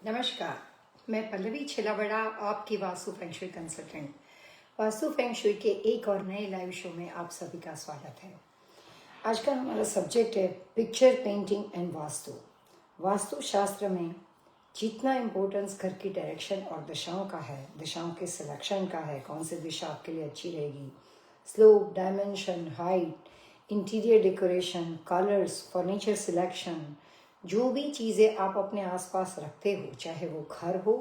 नमस्कार। मैं पल्लवी छिलावड़ा, आपकी vastu feng shui consultant. Vastu feng shui के एक और नए लाइव शो में आप सभी का स्वागत है। आज का हमारा सब्जेक्ट है picture painting and vastu. Vastu शास्त्र में जितना इम्पोर्टेंस घर की डायरेक्शन और दिशाओं का है, दिशाओं के सिलेक्शन का है, कौन सी दिशा आपके लिए अच्छी रहेगी, slope, dimension, height, interior decoration, colours, furniture selection, जो भी चीज़ें आप अपने आसपास रखते हो, चाहे वो घर हो,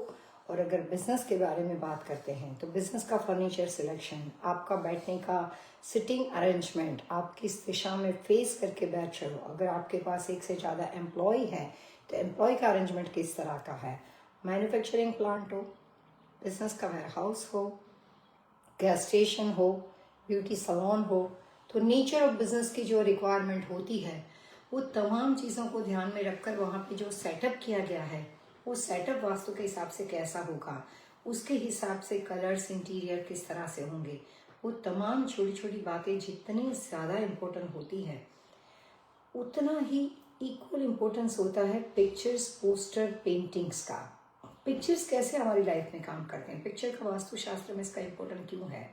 और अगर बिजनेस के बारे में बात करते हैं तो बिजनेस का फर्नीचर सिलेक्शन, आपका बैठने का सिटिंग अरेंजमेंट, आप किस दिशा में फेस करके बैठ रहे हो, अगर आपके पास एक से ज़्यादा एम्प्लॉय है तो एम्प्लॉय का अरेंजमेंट किस तरह का है, मैन्युफैक्चरिंग प्लांट हो, बिजनेस का वेयर हाउस हो, गैस स्टेशन हो, ब्यूटी सलोन हो, तो नेचर ऑफ बिजनेस की जो रिक्वायरमेंट होती है वो तमाम चीज़ों को ध्यान में रखकर वहाँ पे जो सेटअप किया गया है वो सेटअप वास्तु के हिसाब से कैसा होगा, उसके हिसाब से कलर्स, इंटीरियर किस तरह से होंगे, वो तमाम छोटी छोटी बातें जितनी ज़्यादा इम्पोर्टेंट होती है उतना ही इक्वल इम्पोर्टेंस होता है पिक्चर्स, पोस्टर, पेंटिंग्स का। पिक्चर्स कैसे हमारी लाइफ में काम करते हैं, पिक्चर का वास्तुशास्त्र में इसका इम्पोर्टेंट क्यों है।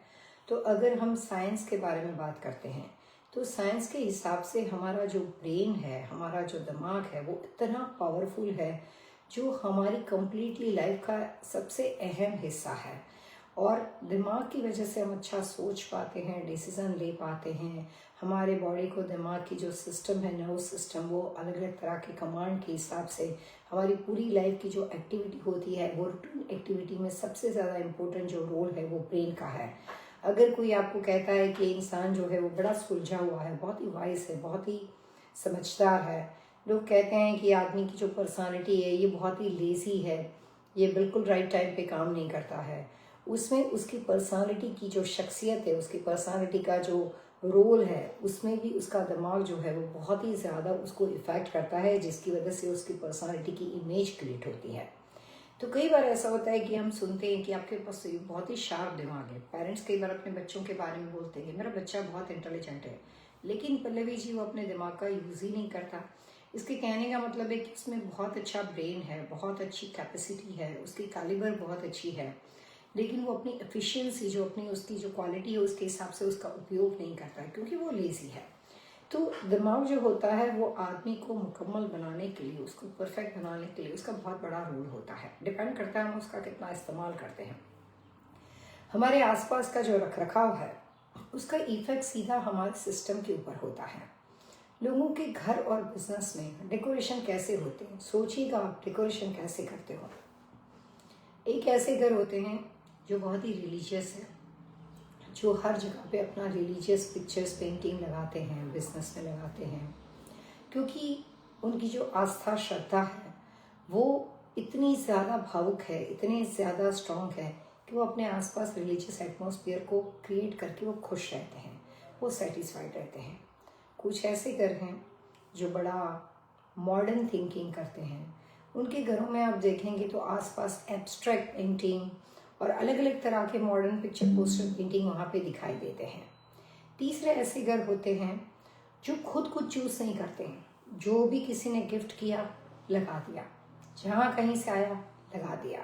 तो अगर हम साइंस के बारे में बात करते हैं तो साइंस के हिसाब से हमारा जो ब्रेन है, हमारा जो दिमाग है, वो इतना पावरफुल है जो हमारी कंप्लीटली लाइफ का सबसे अहम हिस्सा है। और दिमाग की वजह से हम अच्छा सोच पाते हैं, डिसीज़न ले पाते हैं। हमारे बॉडी को, दिमाग की जो सिस्टम है, नर्वस सिस्टम, वो अलग अलग तरह के कमांड के हिसाब से हमारी पूरी लाइफ की जो एक्टिविटी होती है वो रूटीन एक्टिविटी में सबसे ज़्यादा इम्पोर्टेंट जो रोल है वो ब्रेन का है। अगर कोई आपको कहता है कि इंसान जो है वो बड़ा सुलझा हुआ है, बहुत ही वाइस है, बहुत ही समझदार है, लोग कहते हैं कि आदमी की जो पर्सनालिटी है ये बहुत ही लेज़ी है, ये बिल्कुल राइट टाइम पे काम नहीं करता है, उसमें उसकी पर्सनालिटी की जो शख्सियत है, उसकी पर्सनालिटी का जो रोल है, उसमें भी उसका दिमाग जो है वो बहुत ही ज़्यादा उसको इफ़ेक्ट करता है, जिसकी वजह से उसकी पर्सनालिटी की इमेज क्रिएट होती है। तो कई बार ऐसा होता है कि हम सुनते हैं कि आपके पास बहुत ही शार्प दिमाग है। पेरेंट्स कई बार अपने बच्चों के बारे में बोलते हैं कि मेरा बच्चा बहुत इंटेलिजेंट है, लेकिन पल्लवी जी वो अपने दिमाग का यूज़ ही नहीं करता। इसके कहने का मतलब है कि उसमें बहुत अच्छा ब्रेन है, बहुत अच्छी कैपेसिटी है, उसकी कैलिबर बहुत अच्छी है, लेकिन वो अपनी एफिशिएंसी जो अपनी उसकी जो क्वालिटी है उसके हिसाब से उसका उपयोग नहीं करता है क्योंकि वो लेज़ी है। तो दिमाग जो होता है वो आदमी को मुकम्मल बनाने के लिए, उसको परफेक्ट बनाने के लिए उसका बहुत बड़ा रोल होता है। डिपेंड करता है हम उसका कितना इस्तेमाल करते हैं। हमारे आसपास का जो रख रखाव है उसका इफेक्ट सीधा हमारे सिस्टम के ऊपर होता है। लोगों के घर और बिजनेस में डेकोरेशन कैसे होते हैं, सोचिएगा आप डेकोरेशन कैसे करते हो। एक ऐसे घर होते हैं जो बहुत ही रिलीजियस है, जो हर जगह पे अपना रिलीजियस पिक्चर्स, पेंटिंग लगाते हैं, बिजनेस में लगाते हैं, क्योंकि उनकी जो आस्था, श्रद्धा है वो इतनी ज़्यादा भावुक है, इतनी ज़्यादा स्ट्रॉन्ग है कि वो अपने आसपास रिलीजियस एटमॉस्फेयर को क्रिएट करके वो खुश रहते हैं, वो सेटिस्फाइड रहते हैं। कुछ ऐसे घर हैं जो बड़ा मॉडर्न थिंकिंग करते हैं, उनके घरों में आप देखेंगे तो आसपास एब्स्ट्रैक्ट पेंटिंग और अलग अलग तरह के मॉडर्न पिक्चर, पोस्टर पेंटिंग वहाँ पे दिखाई देते हैं। तीसरे ऐसे घर होते हैं जो खुद कुछ चूज़ नहीं करते हैं, जो भी किसी ने गिफ्ट किया लगा दिया, जहाँ कहीं से आया लगा दिया।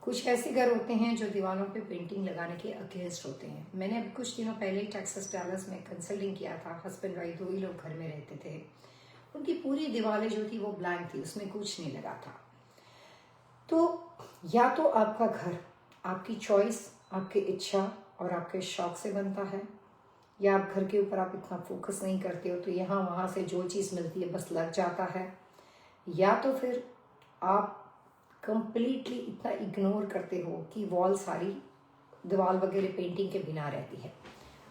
कुछ ऐसे घर होते हैं जो दीवारों पे पेंटिंग लगाने के अगेंस्ट होते हैं। मैंने अभी कुछ दिनों पहले ही टेक्सास डैलस में कंसल्टिंग किया था। हस्बैंड वाइफ दो ही लोग घर में रहते थे, उनकी पूरी दीवारें जो थी वो ब्लैंक थी, उसमें कुछ नहीं लगा था। तो या तो आपका घर आपकी चॉइस, आपकी इच्छा और आपके शौक से बनता है, या आप घर के ऊपर आप इतना फोकस नहीं करते हो तो यहाँ वहाँ से जो चीज़ मिलती है बस लग जाता है, या तो फिर आप कंप्लीटली इतना इग्नोर करते हो कि वॉल सारी दीवार वगैरह पेंटिंग के बिना रहती है।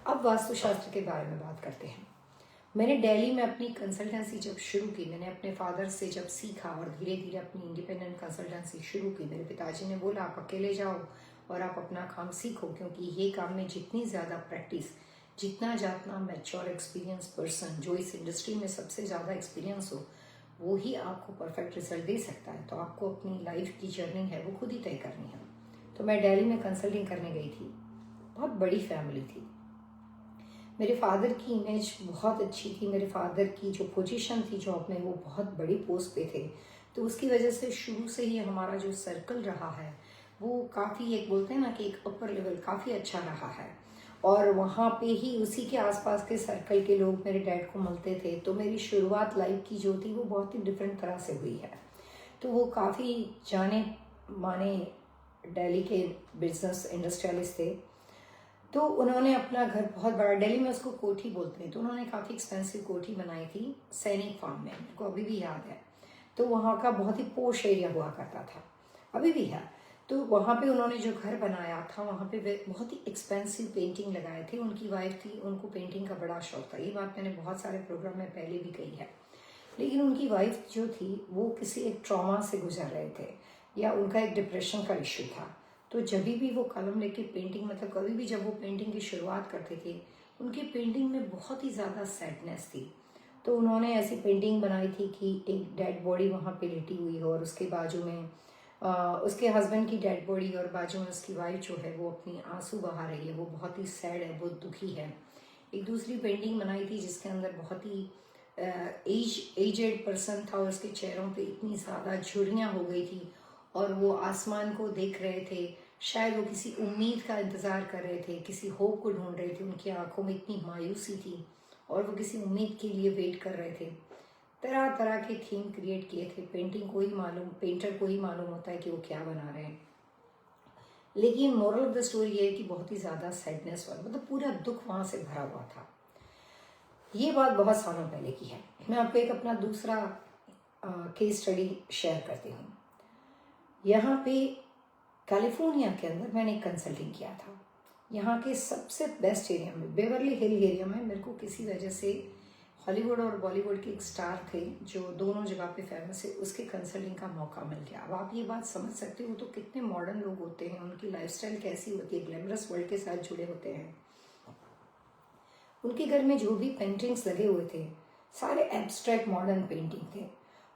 अब वास्तुशास्त्र के बारे में बात करते हैं। मैंने दिल्ली में अपनी कंसल्टेंसी जब शुरू की, मैंने अपने फादर से जब सीखा और धीरे धीरे अपनी इंडिपेंडेंट कंसल्टेंसी शुरू की, मेरे पिताजी ने बोला आप अकेले जाओ और आप अपना काम सीखो, क्योंकि ये काम में जितनी ज़्यादा प्रैक्टिस, जितना ज़्यादा मैच्योर एक्सपीरियंस पर्सन, जो इस इंडस्ट्री में सबसे ज़्यादा एक्सपीरियंस हो, वो ही आपको परफेक्ट रिजल्ट दे सकता है। तो आपको अपनी लाइफ की जर्नी है वो खुद ही तय करनी है। तो मैं दिल्ली में कंसल्टिंग करने गई थी। बहुत बड़ी फैमिली थी, मेरे फादर की इमेज बहुत अच्छी थी, मेरे फादर की जो पोजीशन थी जॉब में वो बहुत बड़ी पोस्ट पे थे, तो उसकी वजह से शुरू से ही हमारा जो सर्कल रहा है वो काफ़ी, एक बोलते हैं ना कि एक अपर लेवल काफ़ी अच्छा रहा है। और वहाँ पे ही उसी के आसपास के सर्कल के लोग मेरे डैड को मिलते थे, तो मेरी शुरुआत लाइफ की जो थी वो बहुत ही डिफरेंट तरह से हुई है। तो वो काफ़ी जाने माने दिल्ली के बिजनेस इंडस्ट्रियलिस्ट थे। तो उन्होंने अपना घर बहुत बड़ा, दिल्ली में उसको कोठी बोलते हैं, तो उन्होंने काफ़ी एक्सपेंसिव कोठी बनाई थी सैनिक फार्म में, मेरे को अभी भी याद है। तो वहाँ का बहुत ही पोश एरिया हुआ करता था, अभी भी है। तो वहाँ पे उन्होंने जो घर बनाया था वहाँ पे वे बहुत ही एक्सपेंसिव पेंटिंग लगाए थे। उनकी वाइफ थी, उनको पेंटिंग का बड़ा शौक था, ये बात मैंने बहुत सारे प्रोग्राम में पहले भी कही है। लेकिन उनकी वाइफ जो थी वो किसी एक ट्रॉमा से गुजर रहे थे, या उनका एक डिप्रेशन का इश्यू था। तो जब भी वो कलम लेके पेंटिंग, मतलब कभी भी जब वो पेंटिंग की शुरुआत करते थे, उनकी पेंटिंग में बहुत ही ज़्यादा सैडनेस थी। तो उन्होंने ऐसी पेंटिंग बनाई थी कि एक डेड बॉडी वहाँ पे लेटी हुई हो और उसके बाजू में उसके हस्बैंड की डेड बॉडी, और बाजू में उसकी वाइफ जो है वो अपनी आंसू बहा रही है, वो बहुत ही सैड है, बहुत दुखी है। एक दूसरी पेंटिंग बनाई थी जिसके अंदर बहुत ही एजेड पर्सन था और उसके चेहरों पे इतनी ज़्यादा झुर्रियाँ हो गई थी और वो आसमान को देख रहे थे, शायद वो किसी उम्मीद का इंतज़ार कर रहे थे, किसी होप को ढूंढ रहे थे। उनकी आंखों में इतनी मायूसी थी और वो किसी उम्मीद के लिए वेट कर रहे थे। तरह तरह के थीम क्रिएट किए थे। पेंटर को ही मालूम होता है कि वो क्या बना रहे हैं। लेकिन मोरल ऑफ द स्टोरी ये है कि बहुत ही ज़्यादा सैडनेस हुआ, मतलब पूरा दुख वहाँ से भरा हुआ था। ये बात बहुत सालों पहले की है। मैं आपको एक अपना दूसरा केस स्टडी शेयर करती हूँ। यहाँ पे कैलिफोर्निया के अंदर मैंने एक कंसल्टिंग किया था। यहाँ के सबसे बेस्ट एरिया में, बेवरली हिल एरिया में, मेरे को किसी वजह से हॉलीवुड और बॉलीवुड के एक स्टार थे जो दोनों जगह पे फेमस है, उसके कंसल्टिंग का मौका मिल गया। अब आप ये बात समझ सकते हो तो कितने मॉडर्न लोग होते हैं, उनकी लाइफस्टाइल कैसी होती है, ग्लैमरस वर्ल्ड के साथ जुड़े होते हैं। उनके घर में जो भी पेंटिंग्स लगे हुए थे सारे एब्स्ट्रैक्ट मॉडर्न पेंटिंग थे,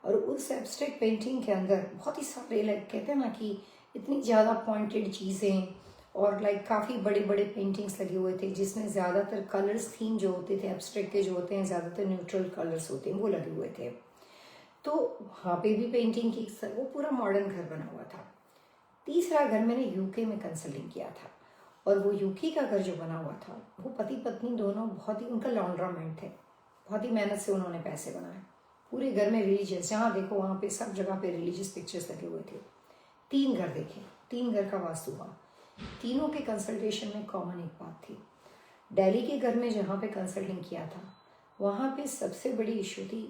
और उस एब्स्ट्रैक्ट पेंटिंग के अंदर बहुत ही सारे, लाइक कहते हैं ना कि इतनी ज़्यादा पॉइंटेड चीज़ें, और लाइक काफ़ी बड़े बड़े पेंटिंग्स लगे हुए थे जिसमें ज़्यादातर कलर्स थीम जो होते थे एब्स्ट्रैक्ट के जो होते हैं ज़्यादातर न्यूट्रल कलर्स होते हैं वो लगे हुए थे। तो वहाँ पे भी पेंटिंग की वो पूरा मॉडर्न घर बना हुआ था। तीसरा घर मैंने यूके में कंसल्टिंग किया था, और वो यूके का घर जो बना हुआ था वो पति पत्नी दोनों बहुत ही, उनका लॉन्ड्रामेंट थे, बहुत ही मेहनत से उन्होंने पैसे बनाए। पूरे घर में रिलीजियस, जहाँ देखो वहाँ पे सब जगह पे रिलीजियस पिक्चर्स लगे हुए थे। 3 घर देखे, 3 घर का वास्तु हुआ। तीनों के कंसल्टेशन में कॉमन एक बात थी। दिल्ली के घर में जहाँ पे कंसल्टिंग किया था वहाँ पे सबसे बड़ी इशू थी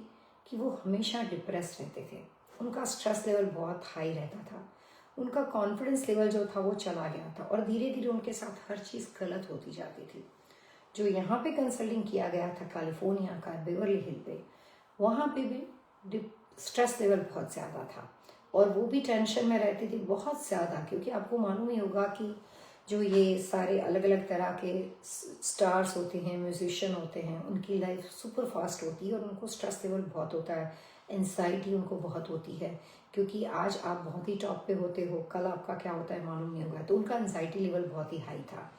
कि वो हमेशा डिप्रेस रहते थे। उनका स्ट्रेस लेवल बहुत हाई रहता था, उनका कॉन्फिडेंस लेवल जो था वो चला गया था, और धीरे धीरे उनके साथ हर चीज़ गलत होती जाती थी। जो यहाँ पे कंसल्टिंग किया गया था कैलिफोर्निया का बेवरली हिल पे, वहाँ पे भी स्ट्रेस लेवल बहुत ज़्यादा था, और वो भी टेंशन में रहती थी बहुत ज़्यादा, क्योंकि आपको मालूम ही होगा कि जो ये सारे अलग अलग तरह के स्टार्स होते हैं, म्यूजिशियन होते हैं, उनकी लाइफ सुपर फास्ट होती है और उनको स्ट्रेस लेवल बहुत होता है, एंजाइटी उनको बहुत होती है, क्योंकि आज आप बहुत ही टॉप पे होते हो, कल आपका क्या होता है मालूम नहीं होगा। तो उनका एंजाइटी लेवल बहुत ही हाई था,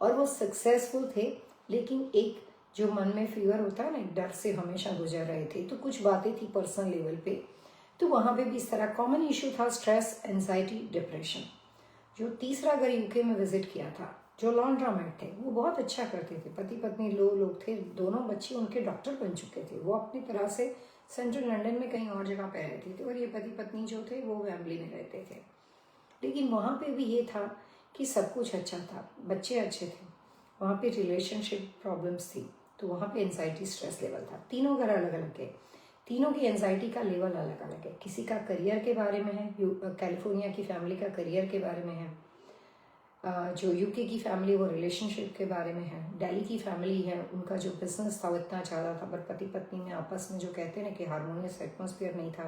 और वो सक्सेसफुल थे, लेकिन एक जो मन में फीवर होता है ना, डर से हमेशा गुजर रहे थे। तो कुछ बातें थी पर्सनल लेवल पे, तो वहाँ पे भी इस तरह कॉमन इशू था, स्ट्रेस, एंजाइटी, डिप्रेशन। जो तीसरा घर यूके में विजिट किया था, जो लॉन्ड्रामेट थे, वो बहुत अच्छा करते थे, पति पत्नी लोग थे, दोनों बच्चे उनके डॉक्टर बन चुके थे। वो अपनी तरह से सेंट्रल लंदन में कहीं और जगह पे रहते थे, और ये पति पत्नी जो थे वो वेम्बली में रहते थे। लेकिन वहाँ पे भी ये था कि सब कुछ अच्छा था, बच्चे अच्छे थे, वहाँ पे रिलेशनशिप प्रॉब्लम्स थी, तो वहाँ पे एंजाइटी स्ट्रेस लेवल था। तीनों घर अलग अलग है, तीनों की एंजाइटी का लेवल अलग अलग है। किसी का करियर के बारे में है, कैलिफोर्निया की फैमिली का करियर के बारे में है, जो यूके की फैमिली वो रिलेशनशिप के बारे में है, दिल्ली की फैमिली है, उनका जो बिजनेस था वो इतना ज़्यादा था, पर पति पत्नी में आपस में जो कहते हैं ना कि हारमोनियस एटमॉस्फेयर नहीं था,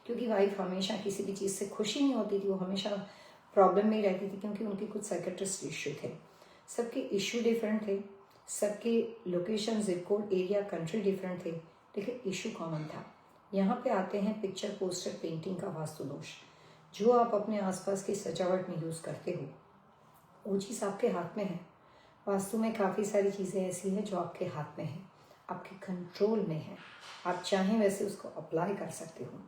क्योंकि वाइफ हमेशा किसी भी चीज़ से खुशी नहीं होती थी, वो हमेशा प्रॉब्लम में ही रहती थी, क्योंकि उनके कुछ साइकेट्रिस्ट इशू थे। सबके इशू डिफरेंट थे, सबके location, zip code, area, country different थे, लेकिन इशू कॉमन था। यहाँ पे आते हैं पिक्चर, पोस्टर, पेंटिंग का वास्तु दोष। जो आप अपने आसपास की सजावट में यूज़ करते हो वो चीज़ आपके हाथ में है। वास्तु में काफ़ी सारी चीज़ें ऐसी हैं जो आपके हाथ में है, आपके कंट्रोल में है, आप चाहें वैसे उसको अप्लाई कर सकते हो।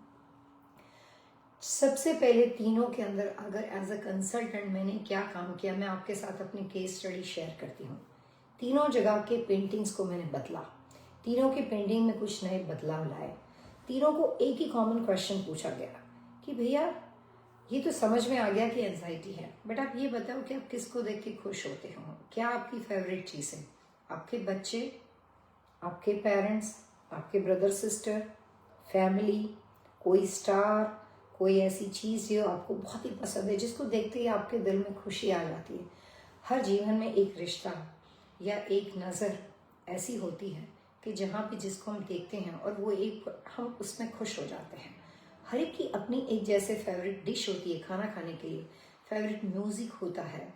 सबसे पहले तीनों के अंदर अगर एज अ कंसल्टेंट मैंने क्या काम किया, मैं आपके साथ अपनी केस स्टडी शेयर करती हूँ। तीनों जगह के पेंटिंग्स को मैंने बदला, तीनों की पेंटिंग में कुछ नए बदलाव लाए। तीनों को एक ही कॉमन क्वेश्चन पूछा गया कि भैया ये तो समझ में आ गया कि एंजाइटी है, बट आप ये बताओ कि आप किसको देख के खुश होते हो, क्या आपकी फेवरेट चीज़ है? आपके बच्चे, आपके पेरेंट्स, आपके ब्रदर सिस्टर, फैमिली, कोई स्टार, कोई ऐसी चीज़ जो आपको बहुत ही पसंद है, जिसको देखते ही आपके दिल में खुशी आ जाती है। हर जीवन में एक रिश्ता या एक नज़र ऐसी होती है कि जहाँ पे जिसको हम देखते हैं और वो एक हम उसमें खुश हो जाते हैं। हर एक की अपनी एक जैसे फेवरेट डिश होती है खाना खाने के लिए, फेवरेट म्यूज़िक होता है,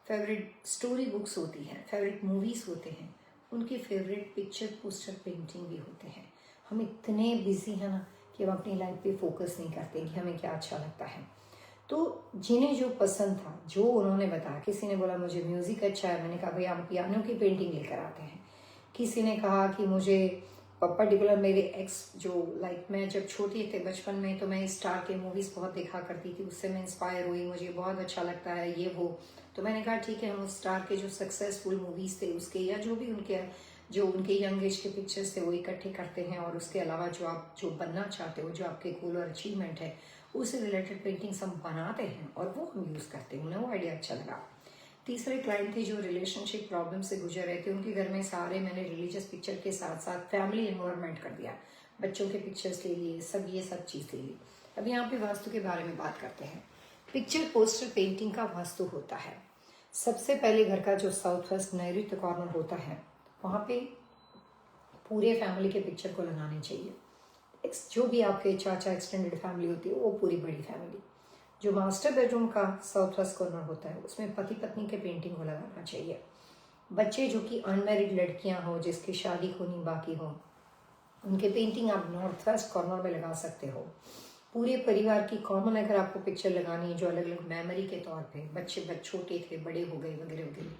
फेवरेट स्टोरी बुक्स होती हैं, फेवरेट मूवीज़ होते हैं, उनके फेवरेट पिक्चर पोस्टर पेंटिंग भी होते हैं। हम इतने बिजी हैं ना कि हम अपनी लाइफ पे फोकस नहीं करते कि हमें क्या अच्छा लगता है। तो जिन्हें जो पसंद था, जो उन्होंने बताया, किसी ने बोला मुझे म्यूज़िक अच्छा है, मैंने कहा भैया हम पियानो की पेंटिंग लेकर आते हैं। किसी ने कहा कि मुझे पर्टिकुलर मेरे एक्स जो मैं जब छोटी थे बचपन में, तो मैं स्टार के मूवीज़ बहुत देखा करती थी, उससे मैं इंस्पायर हुई, मुझे बहुत अच्छा लगता है ये वो। तो मैंने कहा ठीक है, हम उस स्टार के जो सक्सेसफुल मूवीज़ थे उसके या जो भी उनके यंग एज के पिक्चर्स थे वो इकट्ठे करते हैं, और उसके अलावा जो आप जो बनना चाहते हो, जो आपके गोल और अचीवमेंट है, उससे रिलेटेड पेंटिंग्स हम बनाते हैं और वो हम यूज़ करते हैं। उन्हें वो आइडिया अच्छा लगा। तीसरे क्लाइंट थे जो रिलेशनशिप प्रॉब्लम से गुजर रहे थे, उनके घर में सारे मैंने रिलीजियस पिक्चर के साथ साथ फैमिली इन्वायरमेंट कर दिया, बच्चों के पिक्चर्स ले लिए, ये सब चीज़ ले ली। अब यहाँ पे वास्तु के बारे में बात करते हैं। पिक्चर पोस्टर पेंटिंग का वास्तु होता है, सबसे पहले घर का जो साउथ वेस्ट नैऋत्य कॉर्नर होता है, वहाँ पे पूरे फैमिली के पिक्चर को लगाने चाहिए। जो भी आपके चाचा एक्सटेंडेड फैमिली होती है वो पूरी बड़ी फैमिली। जो मास्टर बेडरूम का साउथ वेस्ट कॉर्नर होता है उसमें पति पत्नी के पेंटिंग को लगाना चाहिए। बच्चे जो कि अनमैरिड लड़कियां हो, जिसकी शादी होनी बाकी हो, उनके पेंटिंग आप नॉर्थ वेस्ट कॉर्नर में लगा सकते हो। पूरे परिवार की कॉमन अगर आपको पिक्चर लगानी है जो अलग अलग मेमोरी के तौर पे, बच्चे छोटे थे, बड़े हो गए वगैरह वगैरह,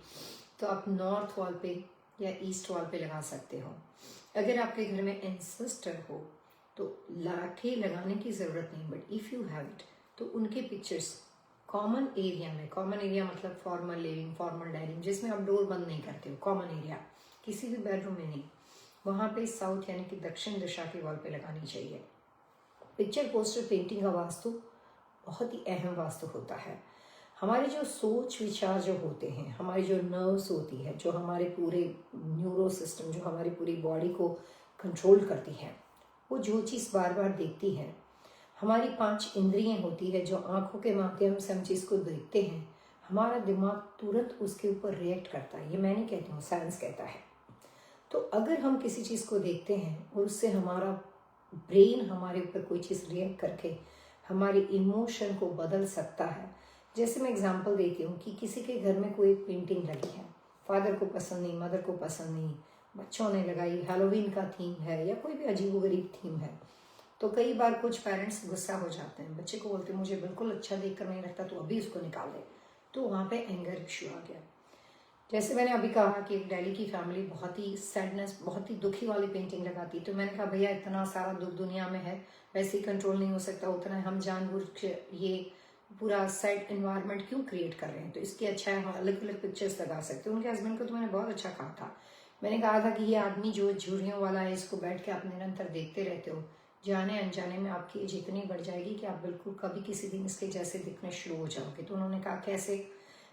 तो आप नॉर्थ वॉल पे या ईस्ट वॉल पे लगा सकते हो। अगर आपके घर में एंसेस्टर हो तो लाके लगाने की ज़रूरत नहीं, but if you have it तो उनके पिक्चर्स कॉमन एरिया में, कॉमन एरिया मतलब फॉर्मल लिविंग, फॉर्मल डाइनिंग, जिसमें आप डोर बंद नहीं करते हो, कॉमन एरिया किसी भी बेडरूम में नहीं, वहाँ पे साउथ यानी कि दक्षिण दिशा के वॉल पे लगानी चाहिए। पिक्चर पोस्टर पेंटिंग का वास्तु बहुत ही अहम वास्तु होता है। हमारे जो सोच विचार जो होते हैं, हमारी जो नर्व्स होती है, जो हमारे पूरे न्यूरो सिस्टम, जो हमारी पूरी बॉडी को कंट्रोल करती है, वो जो चीज़ बार बार देखती है, हमारी 5 इंद्रियां होती है जो आंखों के माध्यम से हम चीज़ को देखते हैं, हमारा दिमाग तुरंत उसके ऊपर रिएक्ट करता है। ये मैं नहीं कहती हूँ, साइंस कहता है। तो अगर हम किसी चीज़ को देखते हैं और उससे हमारा ब्रेन हमारे ऊपर कोई चीज़ रिएक्ट करके हमारे इमोशन को बदल सकता है। जैसे मैं एग्जांपल देती हूँ कि किसी के घर में कोई पेंटिंग लगी है, फादर को पसंद नहीं, मदर को पसंद नहीं, बच्चों ने लगाई, हैलोवीन का थीम है या कोई भी अजीबोगरीब थीम है, तो कई बार कुछ पेरेंट्स गुस्सा हो जाते हैं, बच्चे को बोलते हैं मुझे बिल्कुल अच्छा देखकर नहीं लगता, तो अभी उसको निकाल दे। तो वहाँ पे एंगर इश्यू आ गया। जैसे मैंने अभी कहा कि एक दिल्ली की फैमिली बहुत ही सैडनेस, बहुत ही दुखी वाली पेंटिंग लगाती, तो मैंने कहा भैया इतना सारा दुख दुनिया में है, वैसे ही कंट्रोल नहीं हो सकता उतना, हम जानबूझ के ये पूरा सैड एनवायरनमेंट क्यों क्रिएट कर रहे हैं, तो इसकी अच्छा है हम अलग अलग पिक्चर्स लगा सकते हैं। उनके हस्बैंड को तो मैंने बहुत अच्छा कहा था, मैंने कहा था कि ये आदमी जो झुर्रियों वाला है, इसको बैठ के आप निरंतर देखते रहते हो, जाने अनजाने में आपकी एज इतनी बढ़ जाएगी कि आप बिल्कुल कभी किसी दिन इसके जैसे दिखने शुरू हो जाओगे। तो उन्होंने कहा कैसे?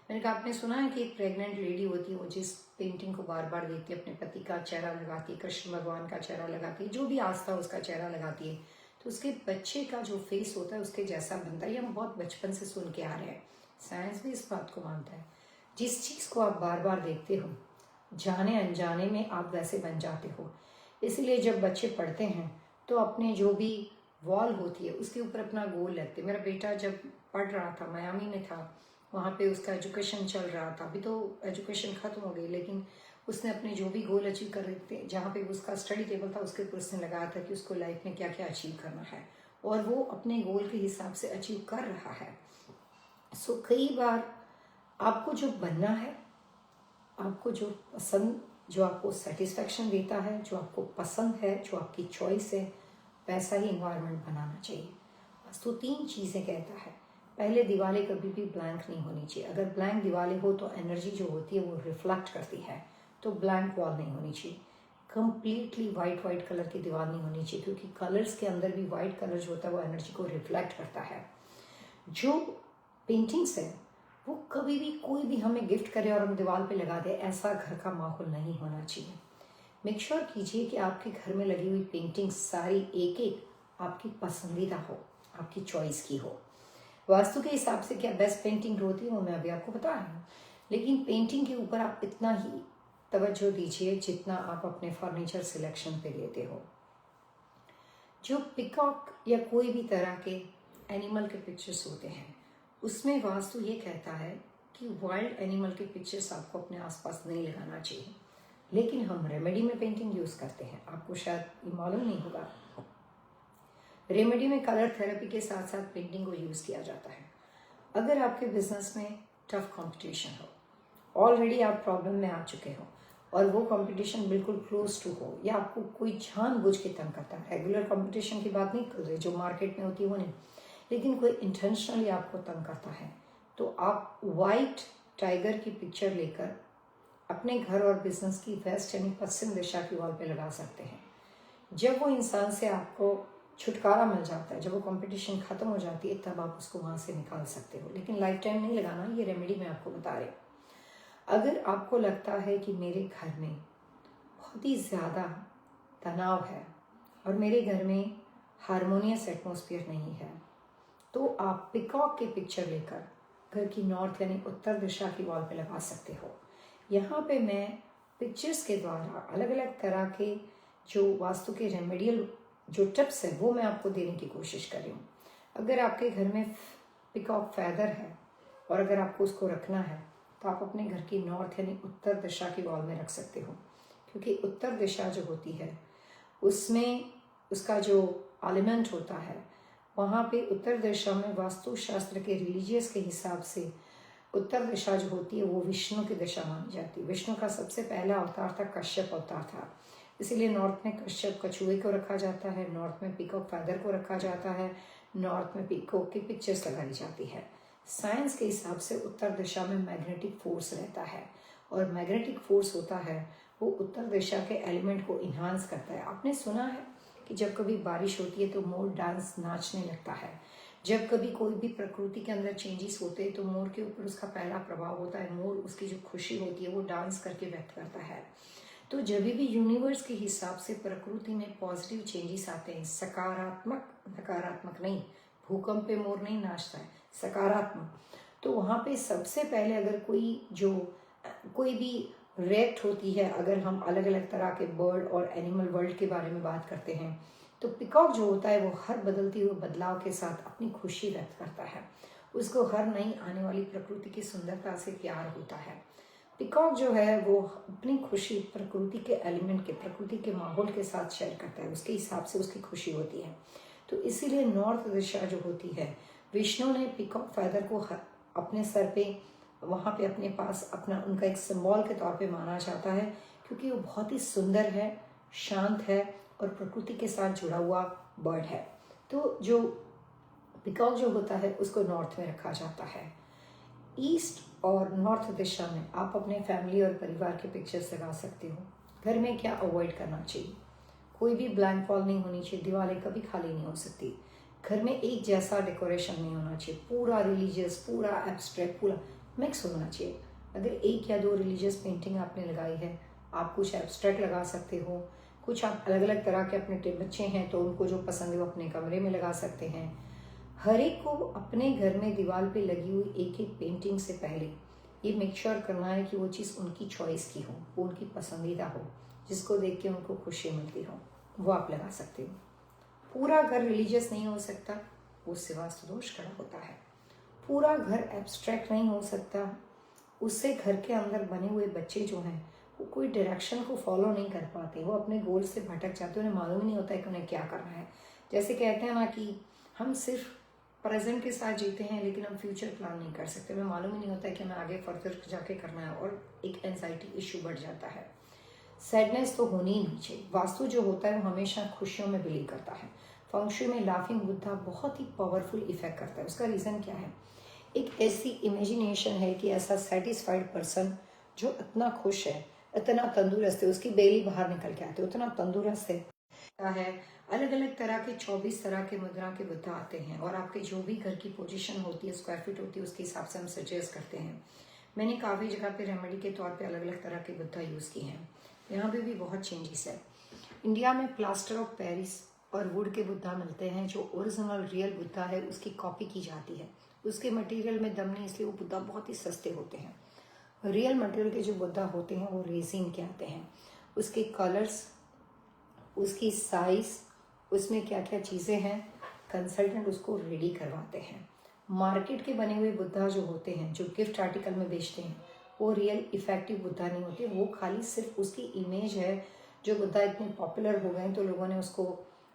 मैंने कहा आपने सुना है कि एक प्रेग्नेंट लेडी होती है, वो जिस पेंटिंग को बार बार देखती है, अपने पति का चेहरा लगाती है, कृष्ण भगवान का चेहरा लगाती है, जो भी आस्था उसका चेहरा लगाती है, तो उसके बच्चे का जो फेस होता है उसके जैसा बनता है। ये हम बहुत बचपन से सुन के आ रहे हैं, साइंस भी इस बात को मानता है। जिस चीज़ को आप बार बार देखते हो, जाने अनजाने में आप वैसे बन जाते हो। इसलिए जब बच्चे पढ़ते हैं तो अपने जो भी वॉल होती है उसके ऊपर अपना गोल लगते। मेरा बेटा जब पढ़ रहा था, मायामी में था, वहाँ पे उसका एजुकेशन चल रहा था, अभी तो एजुकेशन ख़त्म हो गई, लेकिन उसने अपने जो भी गोल अचीव कर रहे थे, जहाँ पे उसका स्टडी टेबल था उसके ऊपर उसने लगाया था कि उसको लाइफ में क्या क्या अचीव करना है, और वो अपने गोल के हिसाब से अचीव कर रहा है। सो कई बार आपको जो बनना है, आपको जो पसंद, जो आपको सेटिस्फेक्शन देता है, जो आपको पसंद है, जो आपकी चॉइस है, वैसा ही इन्वायरमेंट बनाना चाहिए। वास्तु 3 चीज़ें कहता है। पहले, दीवारें कभी भी ब्लैंक नहीं होनी चाहिए। अगर ब्लैंक दीवारें हो तो एनर्जी जो होती है वो रिफ्लेक्ट करती है, तो ब्लैंक वॉल नहीं होनी चाहिए। कंप्लीटली वाइट कलर की दीवार नहीं होनी चाहिए, क्योंकि कलर्स के अंदर भी वाइट कलर जो होता है वो एनर्जी को रिफ्लेक्ट करता है। जो पेंटिंग्स है वो कभी भी कोई भी हमें गिफ्ट करे और हम दीवार पे लगा दे, ऐसा घर का माहौल नहीं होना चाहिए। मेक श्योर कीजिए कि आपके घर में लगी हुई पेंटिंग्स सारी एक एक आपकी पसंदीदा हो, आपकी चॉइस की हो। वास्तु के हिसाब से क्या बेस्ट पेंटिंग होती है वो मैं अभी आपको बता रही हूँ, लेकिन पेंटिंग के ऊपर आप इतना ही तवज्जो दीजिए जितना आप अपने फर्नीचर सिलेक्शन पे देते हो। जो पिकॉक या कोई भी तरह के एनिमल के पिक्चर्स होते हैं, उसमें वास्तु ये कहता है कि वाइल्ड एनिमल के पिक्चर्स आपको अपने आसपास नहीं लगाना चाहिए। लेकिन हम रेमेडी में पेंटिंग यूज़ करते हैं, आपको शायद ये मालूम नहीं होगा। रेमेडी में कलर थेरेपी के साथ साथ पेंटिंग को यूज़ किया जाता है। अगर आपके बिजनेस में टफ कंपटीशन हो, ऑलरेडी आप प्रॉब्लम में आ चुके हो और वो कंपटीशन बिल्कुल क्लोज टू हो, या आपको कोई जानबूझ के तंग करता है, रेगुलर कंपटीशन की बात नहीं कर रहे जो मार्केट में होती है वो नहीं, लेकिन कोई इंटेंशनली आपको तंग करता है, तो आप वाइट टाइगर की पिक्चर लेकर अपने घर और बिजनेस की वेस्ट यानी पश्चिम दिशा की वॉल पे लगा सकते हैं। जब वो इंसान से आपको छुटकारा मिल जाता है, जब वो कंपटीशन ख़त्म हो जाती है, तब आप उसको वहाँ से निकाल सकते हो, लेकिन लाइफ टाइम नहीं लगाना। ये रेमेडी मैं आपको बता रही हूँ। अगर आपको लगता है कि मेरे घर में बहुत ही ज़्यादा तनाव है और मेरे घर में हारमोनियस एटमॉस्फेयर नहीं है, तो आप पिकॉक की पिक्चर लेकर घर की नॉर्थ यानी उत्तर दिशा की वॉल पे लगा सकते हो। यहाँ पे मैं पिक्चर्स के द्वारा अलग अलग तरह के जो वास्तु के रेमेडियल जो टिप्स है वो मैं आपको देने की कोशिश कर रही हूँ। अगर आपके घर में पिकॉक फैदर है और अगर आपको उसको रखना है, तो आप अपने घर की नॉर्थ यानी उत्तर दिशा की वॉल में रख सकते हो, क्योंकि उत्तर दिशा जो होती है उसमें उसका जो एलिमेंट होता है, वहाँ पे उत्तर दिशा में वास्तु शास्त्र के रिलीजियस के हिसाब से उत्तर दिशा जो होती है वो विष्णु की दिशा मानी जाती है। विष्णु का सबसे पहला अवतार था, कश्यप अवतार था, इसीलिए नॉर्थ में कश्यप कछुए को रखा जाता है, नॉर्थ में पीकॉक फैदर को रखा जाता है, नॉर्थ में पीकॉक की पिक्चर्स लगाई जाती है। साइंस के हिसाब से उत्तर दिशा में मैग्नेटिक फोर्स रहता है, और मैग्नेटिक फोर्स होता है वो उत्तर दिशा के एलिमेंट को इन्हांस करता है। आपने सुना है कि जब कभी बारिश होती है तो मोर डांस नाचने लगता है, जब कभी कोई भी प्रकृति के अंदर चेंजेस होते हैं तो मोर के ऊपर उसका पहला प्रभाव होता है, मोर उसकी जो खुशी होती है वो डांस करके व्यक्त करता है। तो जब भी यूनिवर्स के हिसाब से प्रकृति में पॉजिटिव चेंजेस आते हैं, सकारात्मक, नकारात्मक नहीं, भूकंप पे मोर नहीं नाचता है, सकारात्मक, तो वहाँ पे सबसे पहले अगर कोई भी रिएक्ट होती है, अगर हम अलग अलग तरह के बर्ड और एनिमल वर्ल्ड के बारे में बात करते हैं, तो पिकॉक जो होता है वो हर बदलती हुए बदलाव के साथ अपनी खुशी व्यक्त करता है, उसको हर नई आने वाली प्रकृति की सुंदरता से प्यार होता है। पिकॉक जो है वो अपनी खुशी प्रकृति के एलिमेंट के, प्रकृति के माहौल के साथ शेयर करता है, उसके हिसाब से उसकी खुशी होती है। तो इसीलिए नॉर्थ दिशा जो होती है, विष्णु ने पिकॉक फैदर को अपने सर पे, वहाँ पे अपने पास अपना उनका एक सिंबल के तौर पे माना जाता है, क्योंकि वो बहुत ही सुंदर है, शांत है और प्रकृति के साथ जुड़ा हुआ बर्ड है। तो जो पिकॉक जो होता है उसको नॉर्थ में रखा जाता है। ईस्ट और नॉर्थ दिशा में आप अपने फैमिली और परिवार के पिक्चर्स लगा सकते हो। घर में क्या अवॉइड करना चाहिए, कोई भी ब्लैंक वॉल नहीं होनी चाहिए, दीवारें कभी खाली नहीं हो सकती, घर में एक जैसा डेकोरेशन नहीं होना चाहिए, पूरा रिलीजियस, पूरा एब्स्ट्रैक्ट, पूरा मिक्स होना चाहिए। अगर एक या दो रिलीजियस पेंटिंग आपने लगाई है, आप कुछ एब्स्ट्रैक्ट लगा सकते हो, कुछ आप अलग अलग तरह के अपने बच्चे हैं तो उनको जो पसंद है वो अपने कमरे में लगा सकते हैं। हर एक को अपने घर में दीवार पे लगी हुई एक एक पेंटिंग से पहले ये मेक श्योर करना है कि वो चीज़ उनकी चॉइस की हो, वो उनकी पसंदीदा हो, जिसको देख के उनको खुशी मिलती हो, वो आप लगा सकते हो। पूरा घर रिलीजियस नहीं हो सकता, उससे वास्तु दोष खड़ा होता है। पूरा घर एब्स्ट्रैक्ट नहीं हो सकता, उससे घर के अंदर बने हुए बच्चे जो हैं वो कोई डायरेक्शन को फॉलो नहीं कर पाते, वो अपने गोल से भटक जाते, उन्हें मालूम ही नहीं होता है कि उन्हें क्या करना है। जैसे कहते हैं ना कि हम सिर्फ प्रेजेंट के साथ जीते हैं लेकिन हम फ्यूचर प्लान नहीं कर सकते, हमें मालूम ही नहीं होता है कि हमें आगे फर्दर जाके करना है, और एक एंजाइटी इशू बढ़ जाता है। सैडनेस तो होनी ही नहीं चाहिए। वास्तु जो होता है वो हमेशा खुशियों में बिलीव करता है। फंक्शुई में लाफिंग बुद्धा बहुत ही पावरफुल इफेक्ट करता है। उसका रीज़न क्या है? एक ऐसी इमेजिनेशन है कि ऐसा सेटिस्फाइड पर्सन जो इतना खुश है, इतना तंदुरुस्त है, उसकी बेली बाहर निकल के आती है, उतना तंदुरुस्त है। अलग अलग तरह के 24 तरह के मुद्रा के बुद्धा आते हैं और आपके जो भी घर की पोजीशन होती है, स्क्वायर फीट होती है, उसके हिसाब से हम सजेस्ट करते हैं। मैंने काफ़ी जगह पे रेमेडी के तौर पे अलग अलग तरह के बुद्धा यूज़ किए हैं। यहाँ पे भी बहुत चेंजेस है। इंडिया में प्लास्टर ऑफ पेरिस और वुड के बुद्धा मिलते हैं, जो ओरिजिनल रियल बुद्धा है उसकी कॉपी की जाती है। उसके मटेरियल में दम नहीं, इसलिए वो बुद्धा बहुत ही सस्ते होते हैं। रियल मटेरियल के जो बुद्धा होते हैं वो रेजिन के आते हैं। उसके कलर्स, उसकी साइज, उसमें क्या क्या चीज़ें हैं, कंसल्टेंट उसको रेडी करवाते हैं। मार्केट के बने हुए बुद्धा जो होते हैं, जो गिफ्ट आर्टिकल में बेचते हैं, वो रियल इफेक्टिव बुद्धा नहीं होते। वो खाली सिर्फ उसकी इमेज है। जो बुद्धा इतने पॉपुलर हो गए तो लोगों ने उसको,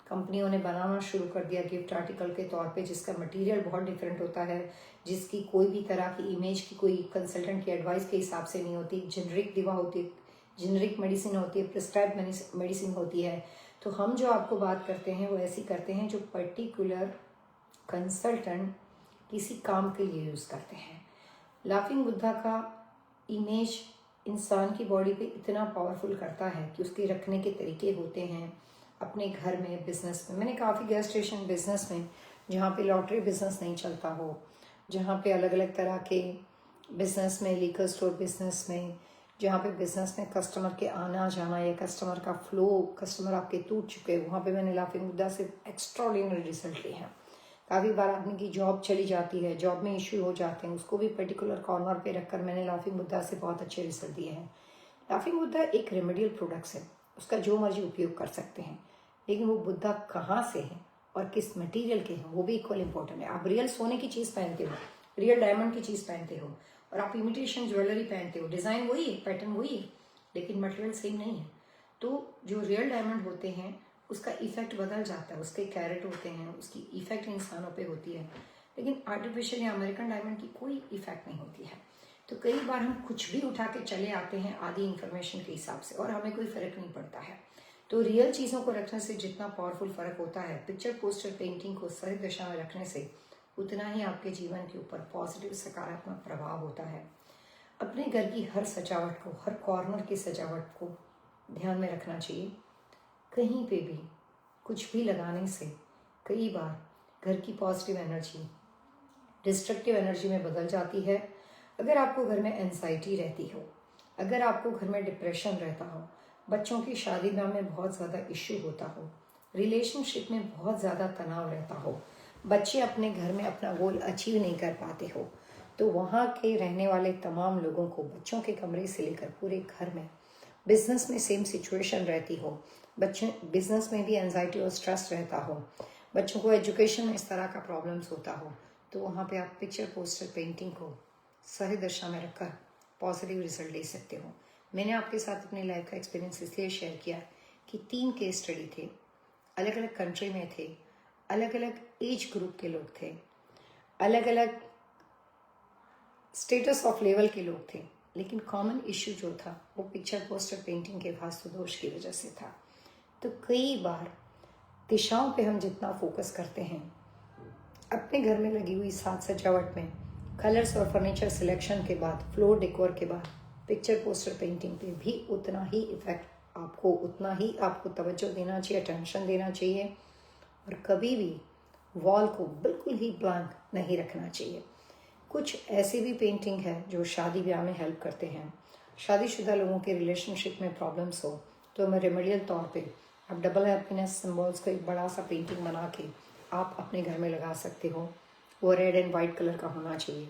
कंपनियों ने बनाना शुरू कर दिया गिफ्ट आर्टिकल के तौर पे, जिसका मटेरियल बहुत डिफरेंट होता है, जिसकी कोई भी तरह की इमेज की कोई कंसल्टेंट की एडवाइस के हिसाब से नहीं होती। जेनरिक दवा होती है, जेनरिक मेडिसिन होती है, प्रिस्क्राइब मेडिसिन होती है। तो हम जो आपको बात करते हैं वो ऐसी करते हैं जो पर्टिकुलर कंसल्टेंट किसी काम के लिए यूज़ करते हैं। लाफिंग बुद्धा का इमेज इंसान की बॉडी पे इतना पावरफुल करता है कि उसके रखने के तरीके होते हैं अपने घर में, बिजनेस में। मैंने काफ़ी गैस स्टेशन बिजनेस में, जहाँ पे लॉटरी बिजनेस नहीं चलता हो, जहाँ पे अलग अलग तरह के बिजनेस में, लीकर स्टोर बिजनेस में, जहाँ पे बिजनेस में कस्टमर के आना जाना या कस्टमर का फ्लो, कस्टमर आपके टूट चुके हैं, वहाँ पे मैंने लाफिंग बुद्धा से एक्स्ट्राऑर्डिनरी रिजल्ट लिए हैं। काफ़ी बार आदमी की जॉब चली जाती है, जॉब में इश्यू हो जाते हैं, उसको भी पर्टिकुलर कॉर्नर पे रखकर मैंने लाफिंग बुद्धा से बहुत अच्छे रिजल्ट दिए हैं। लाफिंग बुद्धा एक रेमेडियल प्रोडक्ट्स है, उसका जो मर्जी उपयोग कर सकते हैं, लेकिन वो बुद्धा कहाँ से है और किस मटेरियल के हैं वो भी इक्वल इम्पोर्टेंट है। आप रियल सोने की चीज़ पहनते हो, रियल डायमंड की चीज़ पहनते हो, और आप इमिटेशन ज्वेलरी पहनते हो, डिज़ाइन वही है, पैटर्न वही है, लेकिन मटेरियल सेम नहीं है। तो जो रियल डायमंड होते हैं उसका इफेक्ट बदल जाता है, उसके कैरेट होते हैं, उसकी इफेक्ट इंसानों पे होती है, लेकिन आर्टिफिशियल या अमेरिकन डायमंड की कोई इफेक्ट नहीं होती है। तो कई बार हम कुछ भी उठा के चले आते हैं आधी इंफॉर्मेशन के हिसाब से, और हमें कोई फ़र्क नहीं पड़ता है। तो रियल चीज़ों को रखने से जितना पावरफुल फ़र्क होता है, पिक्चर पोस्टर पेंटिंग को सही दिशा में रखने से उतना ही आपके जीवन के ऊपर पॉजिटिव सकारात्मक प्रभाव होता है। अपने घर की हर सजावट को, हर कॉर्नर की सजावट को ध्यान में रखना चाहिए। कहीं पे भी कुछ भी लगाने से कई बार घर की पॉजिटिव एनर्जी डिस्ट्रक्टिव एनर्जी में बदल जाती है। अगर आपको घर में एंजाइटी रहती हो, अगर आपको घर में डिप्रेशन रहता हो, बच्चों की शादी ब्याह में बहुत ज़्यादा इश्यू होता हो, रिलेशनशिप में बहुत ज़्यादा तनाव रहता हो, बच्चे अपने घर में अपना गोल अचीव नहीं कर पाते हो, तो वहाँ के रहने वाले तमाम लोगों को, बच्चों के कमरे से लेकर पूरे घर में, बिजनेस में सेम सिचुएशन रहती हो, बच्चे बिजनेस में भी एंजाइटी और स्ट्रेस रहता हो, बच्चों को एजुकेशन में इस तरह का प्रॉब्लम्स होता हो, तो वहाँ पे आप पिक्चर पोस्टर पेंटिंग को सही दिशा में रखकर पॉजिटिव रिजल्ट ले सकते हो। मैंने आपके साथ अपनी लाइफ का एक्सपीरियंस इसलिए शेयर किया कि 3 केस स्टडी थे, अलग अलग कंट्री में थे, अलग अलग एज ग्रुप के लोग थे, अलग अलग स्टेटस ऑफ लेवल के लोग थे, लेकिन कॉमन इश्यू जो था वो पिक्चर पोस्टर पेंटिंग के वास्तु दोष की वजह से था। तो कई बार दिशाओं पे हम जितना फोकस करते हैं, अपने घर में लगी हुई साज सजावट में कलर्स और फर्नीचर सिलेक्शन के बाद, फ्लोर डेकोर के बाद, पिक्चर पोस्टर पेंटिंग पे भी उतना ही इफेक्ट आपको, उतना ही आपको तवज्जो देना चाहिए, अटेंशन देना चाहिए, और कभी भी वॉल को बिल्कुल ही ब्लैंक नहीं रखना चाहिए। कुछ ऐसी भी पेंटिंग है जो शादी ब्याह में हेल्प करते हैं। शादीशुदा लोगों के रिलेशनशिप में प्रॉब्लम्स हो तो मैं रेमेडियल तौर पे आप डबल हैप्पीनेस सिंबल्स का एक बड़ा सा पेंटिंग बना के आप अपने घर में लगा सकते हो। वो रेड एंड वाइट कलर का होना चाहिए।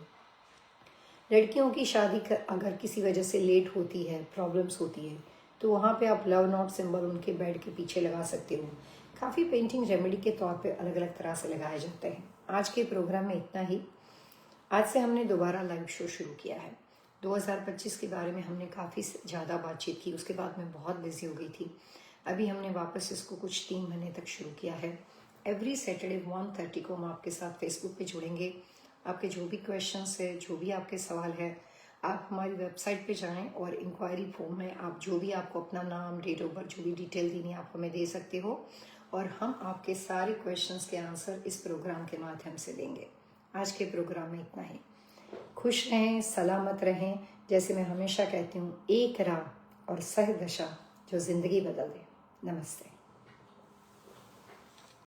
लड़कियों की शादी अगर किसी वजह से लेट होती है, प्रॉब्लम्स होती है, तो वहाँ पे आप लव नॉट सिंबल उनके बेड के पीछे लगा सकते हो। काफ़ी पेंटिंग रेमेडी के तौर पे अलग अलग तरह से लगाए जाते हैं। आज के प्रोग्राम में इतना ही। आज से हमने दोबारा लाइव शो शुरू किया है। 2025 के बारे में हमने काफ़ी ज़्यादा बातचीत की, उसके बाद मैं बहुत बिजी हो गई थी। अभी हमने वापस इसको कुछ 3 महीने तक शुरू किया है। एवरी सैटरडे 1:30 को हम आपके साथ फेसबुक पे जुड़ेंगे। आपके जो भी क्वेश्चंस है, जो भी आपके सवाल है, आप हमारी वेबसाइट पे जाएं और इंक्वायरी फॉर्म में आप जो भी आपको अपना नाम, डेट ऑफ बर्थ, जो भी डिटेल देनी है आप हमें दे सकते हो। और हम आपके सारे क्वेश्चंस के आंसर इस प्रोग्राम के माध्यम से देंगे। आज के प्रोग्राम में इतना ही। खुश रहें, सलामत रहें। जैसे मैं हमेशा कहती हूँ, एक राह और सह दशा जो ज़िंदगी बदल दे। नमस्ते।